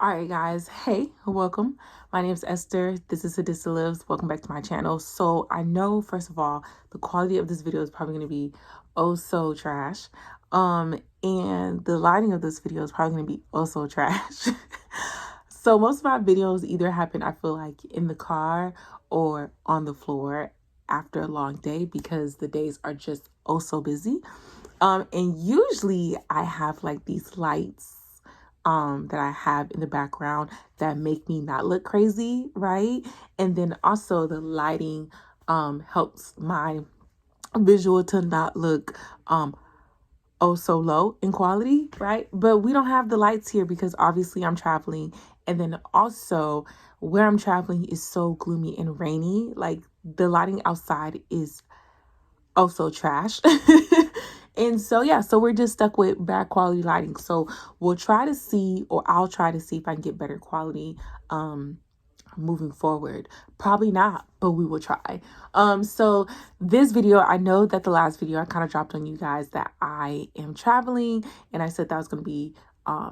All right, guys. Hey, welcome. My name is Esther. This is Sadista Lives. Welcome back to my channel. So I know, first of all, the quality of this video is probably going to be oh so trash. And the lighting of this video is probably going to be also trash. So most of my videos either happen, I feel like, in the car or on the floor after a long day because the days are just oh so busy. And usually I have like these lights that I have in the background that make me not look crazy, right? And then also the lighting helps my visual to not look oh so low in quality, right? But we don't have the lights here because obviously I'm traveling, and then also where I'm traveling is so gloomy and rainy. Like the lighting outside is also trash. And so yeah, so we're just stuck with bad quality lighting. So we'll try to see, or I'll try to see if I can get better quality moving forward. Probably not, but we will try. So this video, I know that the last video I kind of dropped on you guys that I am traveling, and I said that I was going to be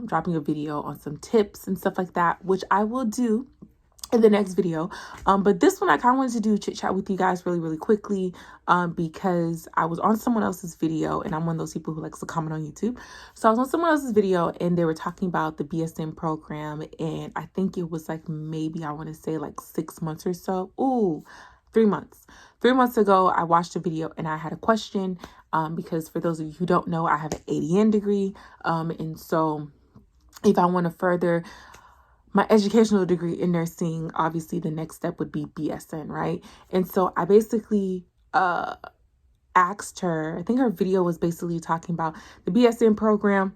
dropping a video on some tips and stuff like that, which I will do in the next video. But this one I kind of wanted to do chit chat with you guys really quickly because I was on someone else's video, and I'm one of those people who likes to comment on YouTube. So I was on someone else's video and they were talking about the BSN program, and I think it was like maybe I want to say like 6 months or so. Ooh, 3 months. 3 months ago I watched a video and I had a question because for those of you who don't know, I have an ADN degree, and so if I want to further my educational degree in nursing, obviously the next step would be BSN, right? And so I basically asked her, I think her video was basically talking about the BSN program,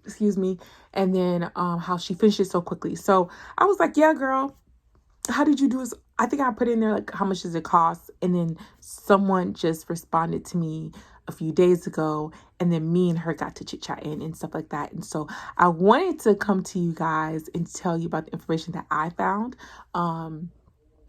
excuse me, and then how she finished it so quickly. So I was like, yeah, girl, how did you do this? I think I put in there like, how much does it cost? And then someone just responded to me a few days ago, and then me and her got to chit-chatting and stuff like that. And so I wanted to come to you guys and tell you about the information that I found and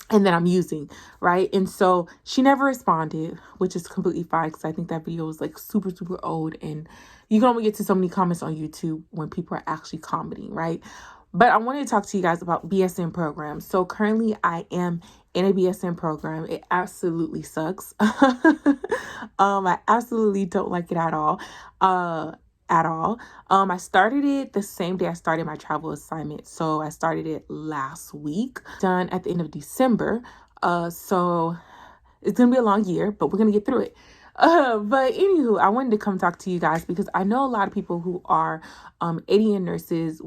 that I'm using, right? And so she never responded, which is completely fine because I think that video was like super old, and you can only get to so many comments on YouTube when people are actually commenting, right? But I wanted to talk to you guys about BSN programs. So currently I am in a BSN program. It absolutely sucks. I absolutely don't like it at all. I started it the same day I started my travel assignment. So I started it last week, done at the end of December. So it's going to be a long year, but we're going to get through it. But anywho, I wanted to come talk to you guys because I know a lot of people who are ADN nurses.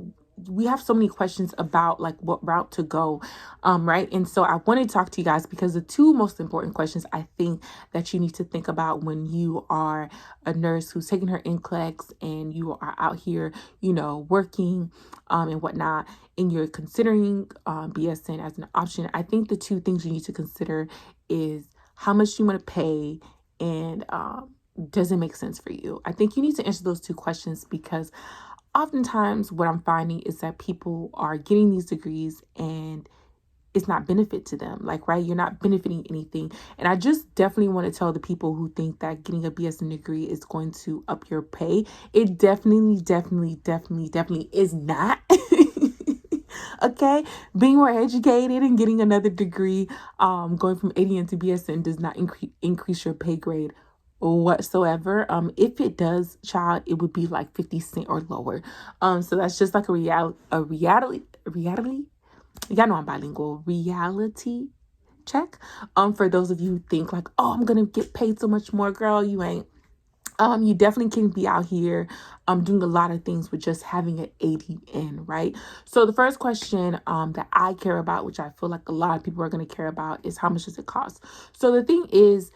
We have so many questions about like what route to go, right? And so I want to talk to you guys because the two most important questions I think that you need to think about when you are a nurse who's taking her NCLEX and you are out here, you know, working and whatnot, and you're considering BSN as an option. I think the two things you need to consider is how much you want to pay, and does it make sense for you? I think you need to answer those two questions because oftentimes what I'm finding is that people are getting these degrees and it's not benefit to them. Like, right, you're not benefiting anything. And I just definitely want to tell the people who think that getting a BSN degree is going to up your pay. It definitely is not. Okay, being more educated and getting another degree, going from ADN to BSN does not increase your pay grade whatsoever. If it does, child, it would be like 50 cents or lower. So that's just like a reality. Y'all know I'm bilingual. Reality check. For those of you who think like, oh, I'm gonna get paid so much more, girl, you ain't. You definitely can be out here doing a lot of things with just having an ADN, right? So the first question that I care about, which I feel like a lot of people are going to care about, is how much does it cost? So the thing is,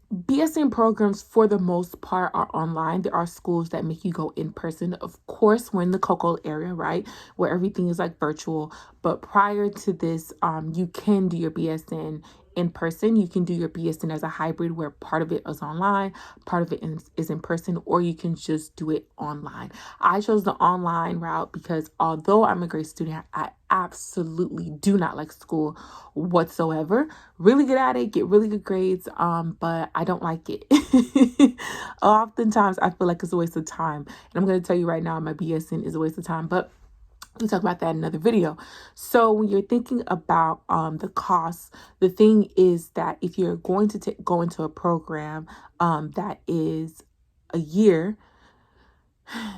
BSN programs for the most part are online. There are schools that make you go in person. Of course, we're in the Cocoa area, right, where everything is like virtual. But prior to this, you can do your BSN in person. You can do your BSN as a hybrid where part of it is online, part of it is in person, or you can just do it online. I chose the online route because although I'm a great student, I absolutely do not like school whatsoever. Really good at it, get really good grades, but I don't like it. Oftentimes I feel like it's a waste of time. And I'm going to tell you right now, my BSN is a waste of time. But we talk about that in another video. So when you're thinking about the costs, the thing is that if you're going to go into a program that is a year,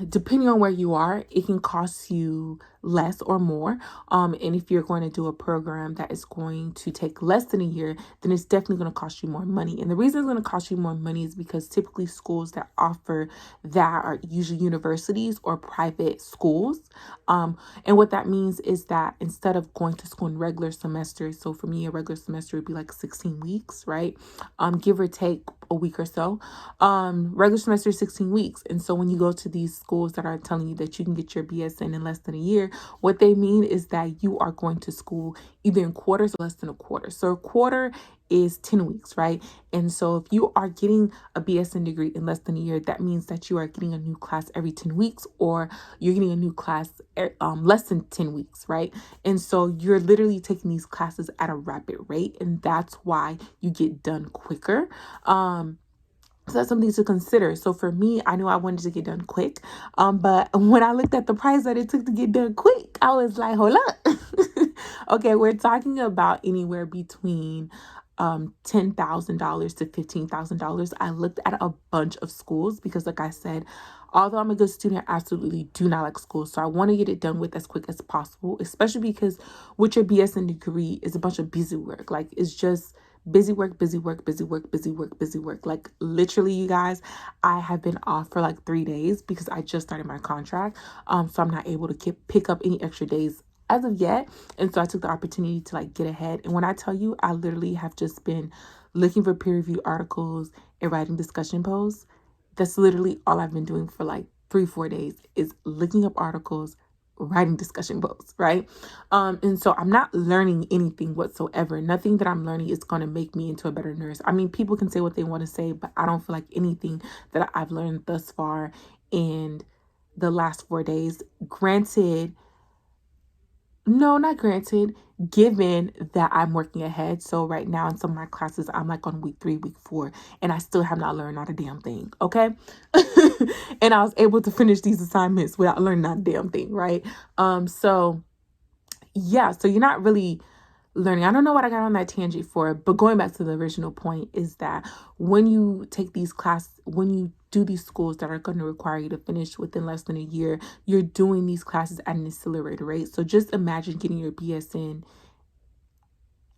depending on where you are, it can cost you less or more. And if you're going to do a program that is going to take less than a year, then it's definitely going to cost you more money. And the reason it's going to cost you more money is because typically schools that offer that are usually universities or private schools. And what that means is that instead of going to school in regular semesters, so for me, a regular semester would be like 16 weeks, right? Give or take a week or so. Regular semester is 16 weeks. And so when you go to these schools that are telling you that you can get your BSN in less than a year, what they mean is that you are going to school either in quarters or less than a quarter. So a quarter is 10 weeks, right? And so if you are getting a BSN degree in less than a year, that means that you are getting a new class every 10 weeks, or you're getting a new class less than 10 weeks, right? And so you're literally taking these classes at a rapid rate, and that's why you get done quicker. So that's something to consider. So for me, I knew I wanted to get done quick. But when I looked at the price that it took to get done quick, I was like, hold up. Okay, we're talking about anywhere between $10,000 to $15,000. I looked at a bunch of schools because, like I said, although I'm a good student, I absolutely do not like school. So I want to get it done with as quick as possible, especially because with your BSN degree is a bunch of busy work. Like, it's just busy work, busy work, busy work, busy work, busy work. Like, literally, you guys, I have been off for like 3 days because I just started my contract. So I'm not able to pick up any extra days as of yet. And so I took the opportunity to like get ahead. And when I tell you, I literally have just been looking for peer review articles and writing discussion posts. That's literally all I've been doing for like 3-4 days, is looking up articles, writing discussion posts, right? And so I'm not learning anything whatsoever. Nothing that I'm learning is going to make me into a better nurse. I mean, people can say what they want to say, but I don't feel like anything that I've learned thus far in the last 4 days, given that I'm working ahead. So right now in some of my classes, I'm like on week 3, week 4, and I still have not learned not a damn thing. Okay. And I was able to finish these assignments without learning not a damn thing. Right. So yeah, so you're not really learning. I don't know what I got on that tangent for, but going back to the original point is that when you take these classes, when you do these schools that are going to require you to finish within less than a year, you're doing these classes at an accelerated rate. So just imagine getting your BSN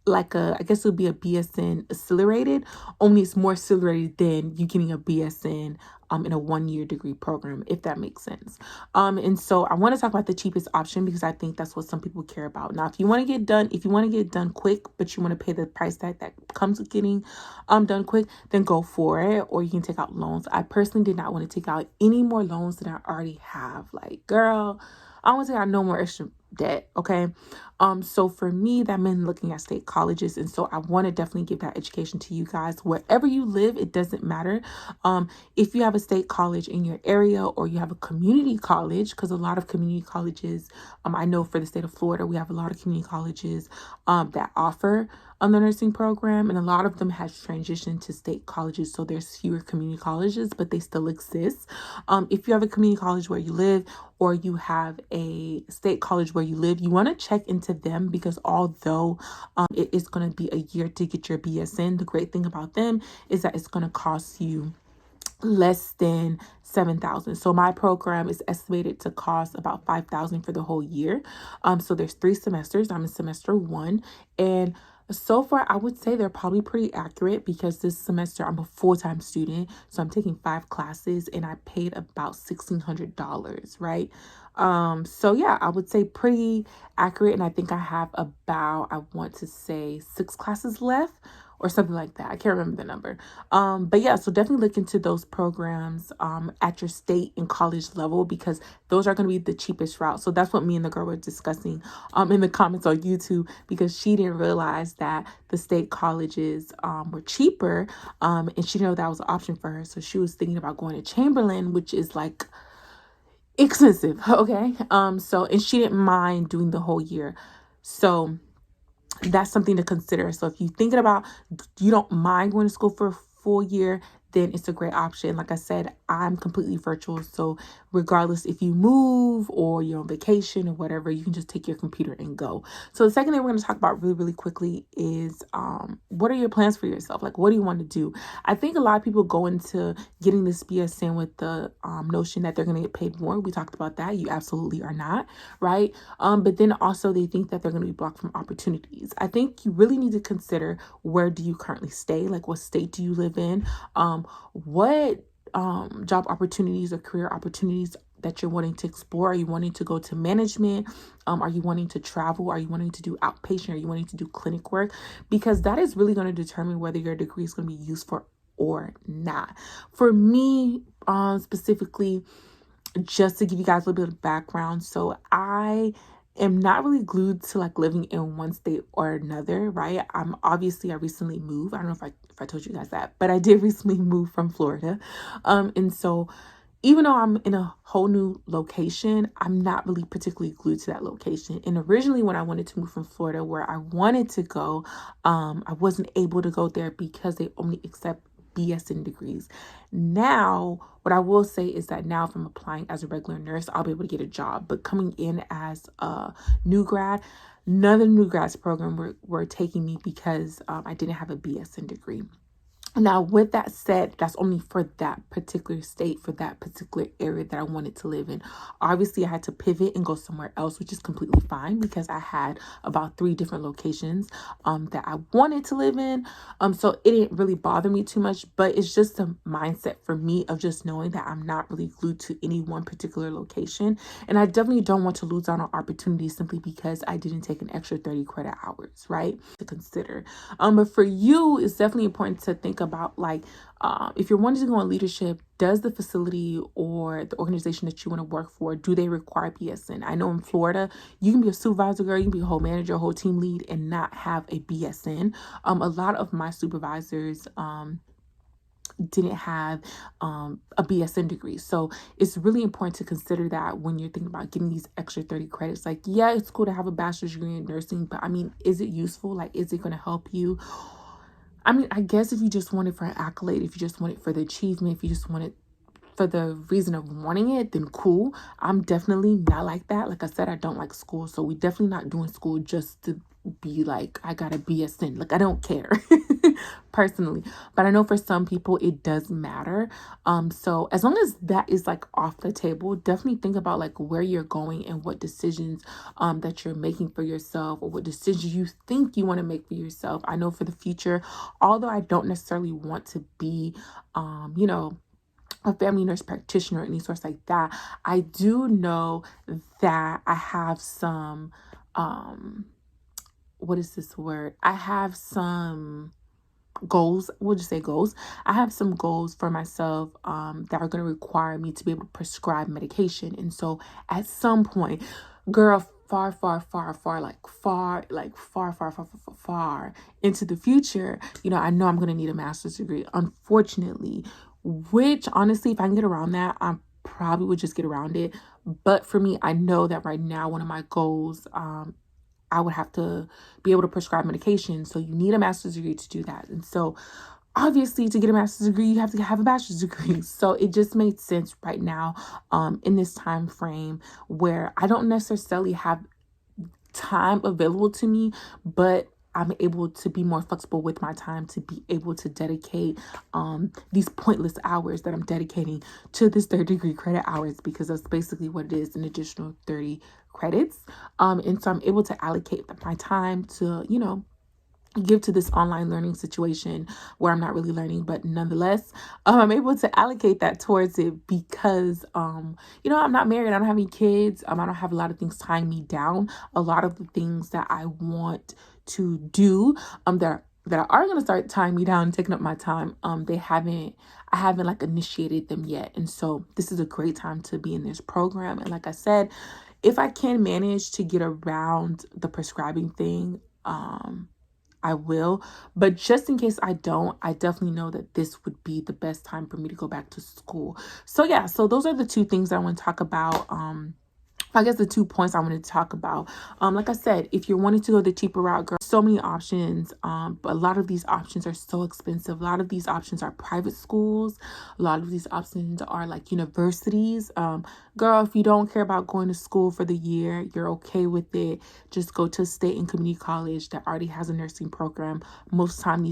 I guess it would be a BSN accelerated, only it's more accelerated than you getting a BSN in a 1-year degree program, if that makes sense. And so I want to talk about the cheapest option because I think that's what some people care about. Now, if you want to get done quick, but you want to pay the price tag that comes with getting done quick, then go for it. Or you can take out loans. I personally did not want to take out any more loans than I already have. Like, girl, I don't want to take out no more extra debt. Okay. So for me, that meant looking at state colleges. And so I want to definitely give that education to you guys. Wherever you live, it doesn't matter. If you have a state college in your area or you have a community college, because a lot of community colleges, I know for the state of Florida, we have a lot of community colleges that offer on the nursing program, and a lot of them has transitioned to state colleges. So there's fewer community colleges, but they still exist. If you have a community college where you live, or you have a state college where you live, you want to check into them, because although it is going to be a year to get your BSN, the great thing about them is that it's going to cost you less than $7,000. So my program is estimated to cost about $5,000 for the whole year. So there's 3 semesters. I'm in semester 1, and so far I would say they're probably pretty accurate, because this semester I'm a full-time student, so I'm taking 5 classes and I paid about $1,600, right? So yeah, I would say pretty accurate, and I think I have about, I want to say 6 classes left or something like that. I can't remember the number. But yeah, so definitely look into those programs at your state and college level, because those are going to be the cheapest route. So that's what me and the girl were discussing in the comments on YouTube, because she didn't realize that the state colleges were cheaper, and she didn't know that was an option for her. So she was thinking about going to Chamberlain, which is like expensive. Okay. So, and she didn't mind doing the whole year. So that's something to consider. So if you're thinking about, you don't mind going to school for a full year, then it's a great option. Like I said, I'm completely virtual. So regardless if you move or you're on vacation or whatever, you can just take your computer and go. So the second thing we're going to talk about really, really quickly is what are your plans for yourself? Like, what do you want to do? I think a lot of people go into getting this BSN with the notion that they're going to get paid more. We talked about that. You absolutely are not, right? But then also they think that they're going to be blocked from opportunities. I think you really need to consider, where do you currently stay? Like, what state do you live in? What job opportunities or career opportunities that you're wanting to explore? Are you wanting to go to management? Are you wanting to travel? Are you wanting to do outpatient? Are you wanting to do clinic work? Because that is really going to determine whether your degree is going to be useful or not. For me, specifically, just to give you guys a little bit of background, so I am not really glued to like living in one state or another, right? I recently moved. I don't know if I told you guys that, but I did recently move from Florida. And so even though I'm in a whole new location, I'm not really particularly glued to that location. And originally when I wanted to move from Florida where I wanted to go, I wasn't able to go there because they only accept BSN degrees. Now, what I will say is that now if I'm applying as a regular nurse, I'll be able to get a job. But coming in as a new grad, none of the new grads program were taking me because I didn't have a BSN degree. Now, with that said, that's only for that particular state, for that particular area that I wanted to live in. Obviously, I had to pivot and go somewhere else, which is completely fine because I had about 3 different locations that I wanted to live in. So it didn't really bother me too much, but it's just a mindset for me of just knowing that I'm not really glued to any one particular location. And I definitely don't want to lose out on opportunities simply because I didn't take an extra 30 credit hours, right? To consider. But for you, it's definitely important to think about, like, if you're wanting to go in leadership, does the facility or the organization that you want to work for, do they require BSN? I know in Florida, you can be a supervisor, girl, you can be a whole manager, a whole team lead, and not have a BSN. A lot of my supervisors didn't have a BSN degree. So it's really important to consider that when you're thinking about getting these extra 30 credits. Like, yeah, it's cool to have a bachelor's degree in nursing, but I mean, is it useful? Like, is it going to help you? I mean, I guess if you just want it for an accolade, if you just want it for the achievement, if you just want it for the reason of wanting it, then cool. I'm definitely not like that. Like I said, I don't like school. So we definitely not doing school just to be like, I got a BSN. Like, I don't care personally. But I know for some people it does matter. So as long as that is like off the table, definitely think about like where you're going and what decisions that you're making for yourself, or what decisions you think you want to make for yourself. I know for the future, although I don't necessarily want to be a family nurse practitioner or any source like that, I do know that I have some what is this word? I have some goals. We'll just say goals. I have some goals for myself that are going to require me to be able to prescribe medication. And so at some point, girl, far into the future, I know I'm going to need a master's degree, unfortunately, which honestly, if I can get around that, I probably would just get around it. But for me, I know that right now, one of my goals, I would have to be able to prescribe medication. So you need a master's degree to do that. And so obviously to get a master's degree, you have to have a bachelor's degree. So it just made sense right now in this time frame where I don't necessarily have time available to me, but I'm able to be more flexible with my time to be able to dedicate these pointless hours that I'm dedicating to this 30-degree credit hours, because that's basically what it is, an additional 30 credits. And so I'm able to allocate my time to, give to this online learning situation where I'm not really learning, but nonetheless, I'm able to allocate that towards it because, I'm not married. I don't have any kids. I don't have a lot of things tying me down. A lot of the things that I want to do, that are going to start tying me down and taking up my time, I haven't like initiated them yet. And so this is a great time to be in this program. And like I said, if I can manage to get around the prescribing thing, I will. But just in case I don't, I definitely know that this would be the best time for me to go back to school. So yeah, so those are the 2 things that I want to talk about I guess the 2 points I wanted to talk about. Like I said, if you're wanting to go the cheaper route, girl, so many options. But a lot of these options are so expensive. A lot of these options are private schools. A lot of these options are like universities. Girl, if you don't care about going to school for the year, you're okay with it, just go to a state and community college that already has a nursing program. Most of the time,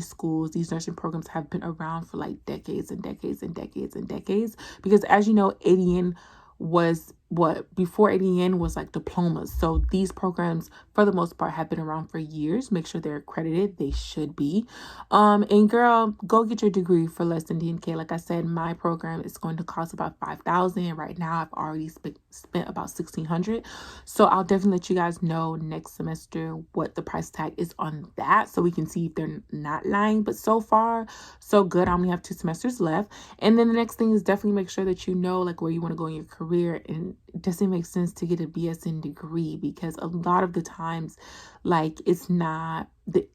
these nursing programs have been around for like decades and decades and decades and decades. Because as you know, ADN was what before ADN was like diplomas. So these programs for the most part have been around for years. Make sure they're accredited. They should be. And girl, go get your degree for less than 10K. Like I said, my program is going to cost about 5,000. Right now I've already spent about 1,600. So I'll definitely let you guys know next semester what the price tag is on that, so we can see if they're not lying. But so far so good. I only have 2 semesters left. And then the next thing is definitely make sure that you know like where you want to go in your career. And it doesn't make sense to get a BSN degree, because a lot of the times, like, it's not the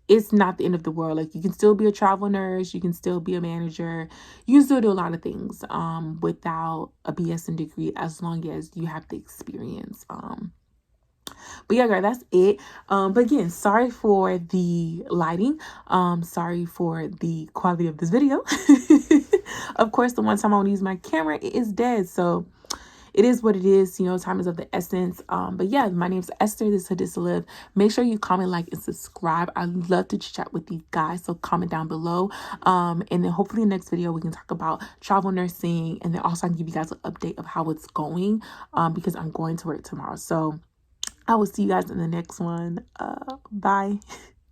end of the world. Like, you can still be a travel nurse, you can still be a manager, you can still do a lot of things without a BSN degree, as long as you have the experience. But yeah, girl, that's it. But again, sorry for the lighting. Sorry for the quality of this video. Of course, the one time I want to use my camera, it is dead. So it is what it is. You know, time is of the essence. But yeah, my name's Esther. This is How Dis to Live. Make sure you comment, like, and subscribe. I love to chat with you guys. So comment down below. And then hopefully in the next video, we can talk about travel nursing. And then also I can give you guys an update of how it's going. Because I'm going to work tomorrow. So I will see you guys in the next one. Bye.